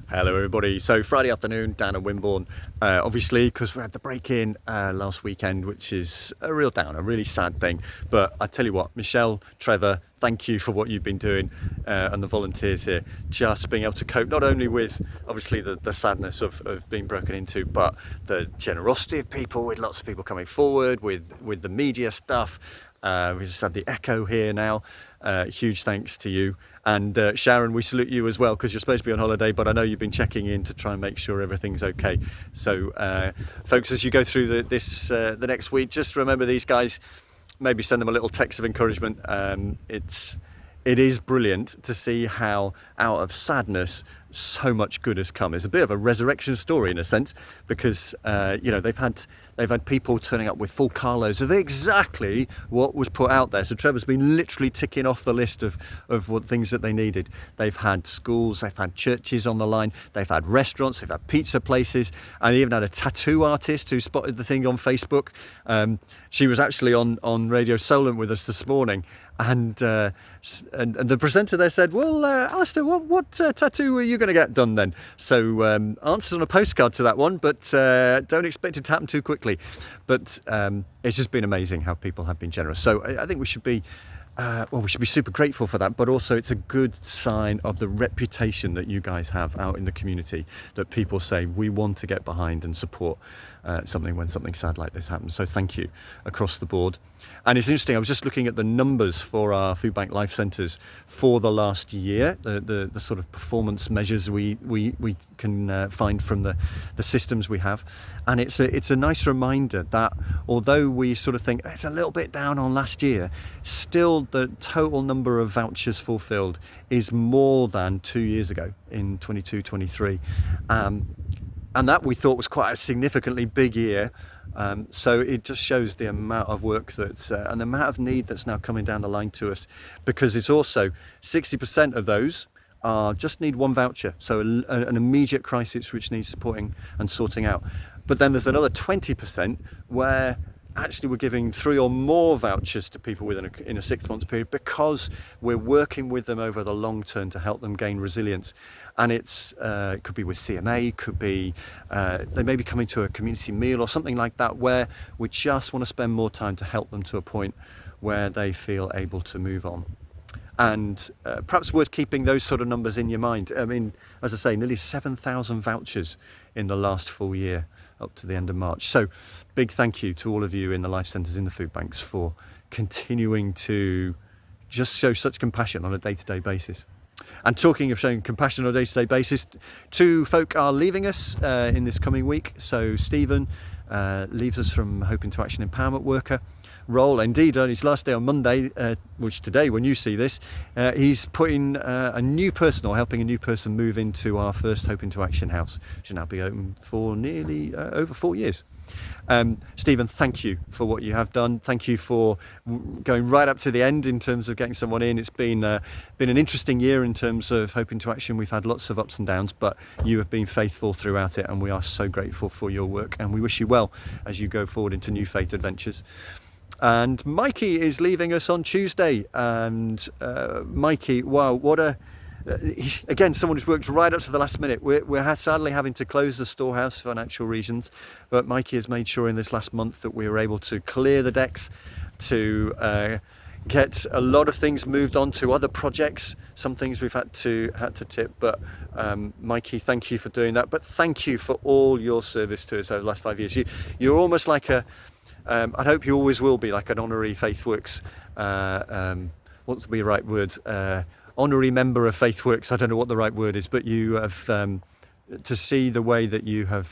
Hello everybody. So Friday afternoon down at Wimborne, obviously because we had the break-in last weekend, which is a real downer, a really sad thing. But I tell you what, Michelle, Trevor, thank you for what you've been doing, and the volunteers here, just being able to cope not only with obviously the sadness of being broken into, but the generosity of people, with lots of people coming forward with the media stuff. We just had the Echo here now. Huge thanks to you. And Sharon, we salute you as well, because you're supposed to be on holiday, but I know you've been checking in to try and make sure everything's okay. So folks, as you go through the next week, just remember these guys, maybe send them a little text of encouragement. It is brilliant to see how out of sadness so much good has come. It's a bit of a resurrection story in a sense, because they've had people turning up with full carloads of exactly what was put out there. So Trevor's been literally ticking off the list of what things that they needed. They've had schools, they've had churches on the line, they've had restaurants, they've had pizza places, and they even had a tattoo artist who spotted the thing on Facebook. She was actually on Radio Solent with us this morning. And the presenter there said, well, Alistair, what tattoo are you going to get done then? So answers on a postcard to that one, but don't expect it to happen too quickly. But it's just been amazing how people have been generous. So I think we should be super grateful for that, but also it's a good sign of the reputation that you guys have out in the community, that people say we want to get behind and support something when something sad like this happens. So thank you across the board. And it's interesting, I was just looking at the numbers for our food bank life centres for the last year, the sort of performance measures we can find from the systems we have, and it's a nice reminder that although we sort of think it's a little bit down on last year, still the total number of vouchers fulfilled is more than 2 years ago in 22-23, and that we thought was quite a significantly big year. So it just shows the amount of work and the amount of need that's now coming down the line to us, because it's also 60% of those just need one voucher, so an immediate crisis which needs supporting and sorting out. But then there's another 20% where actually we're giving 3 or more vouchers to people in a 6 month period, because we're working with them over the long term to help them gain resilience. And it could be with CMA, could be they may be coming to a community meal or something like that, where we just want to spend more time to help them to a point where they feel able to move on. And perhaps worth keeping those sort of numbers in your mind. I mean, as I say, nearly 7,000 vouchers in the last full year up to the end of March. So big thank you to all of you in the life centres, in the food banks, for continuing to just show such compassion on a day-to-day basis. And talking of showing compassion on a day-to-day basis, 2 folk are leaving us in this coming week. So Stephen leaves us from Hope into Action Empowerment Worker role. Indeed, on his last day on Monday, which today when you see this, he's putting a new person, or helping a new person, move into our first Hope into Action house, which will now be open for nearly over 4 years. Stephen, thank you for what you have done. Thank you for going right up to the end in terms of getting someone in. It's been an interesting year in terms of Hope into Action. We've had lots of ups and downs, but you have been faithful throughout it, and we are so grateful for your work, and we wish you well as you go forward into new faith adventures. And Mikey is leaving us on Tuesday, and Mikey, wow, what a he's, again, someone who's worked right up to the last minute. We're sadly having to close the storehouse for financial reasons, but Mikey has made sure in this last month that we were able to clear the decks, to get a lot of things moved on to other projects. Some things we've had to tip, but Mikey, thank you for doing that. But thank you for all your service to us over the last 5 years. You're almost like I hope you always will be like an honorary FaithWorks, what's the right word? Honorary member of FaithWorks. I don't know what the right word is, but you have, to see the way that you have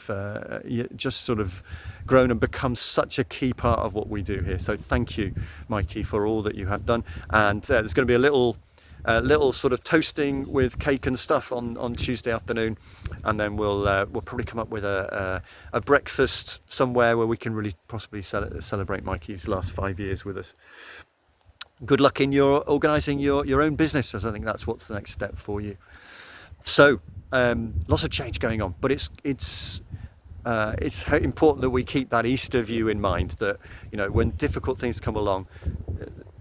just sort of grown and become such a key part of what we do here. So thank you, Mikey, for all that you have done. And there's going to be a little sort of toasting with cake and stuff on Tuesday afternoon, and then we'll probably come up with a breakfast somewhere where we can really possibly celebrate Mikey's last 5 years with us. Good luck in your organising your own business, as I think that's what's the next step for you. So lots of change going on, but it's important that we keep that Easter view in mind, that when difficult things come along,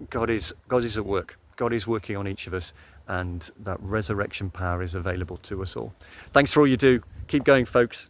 God is at work. God is working on each of us, and that resurrection power is available to us all. Thanks for all you do. Keep going, folks.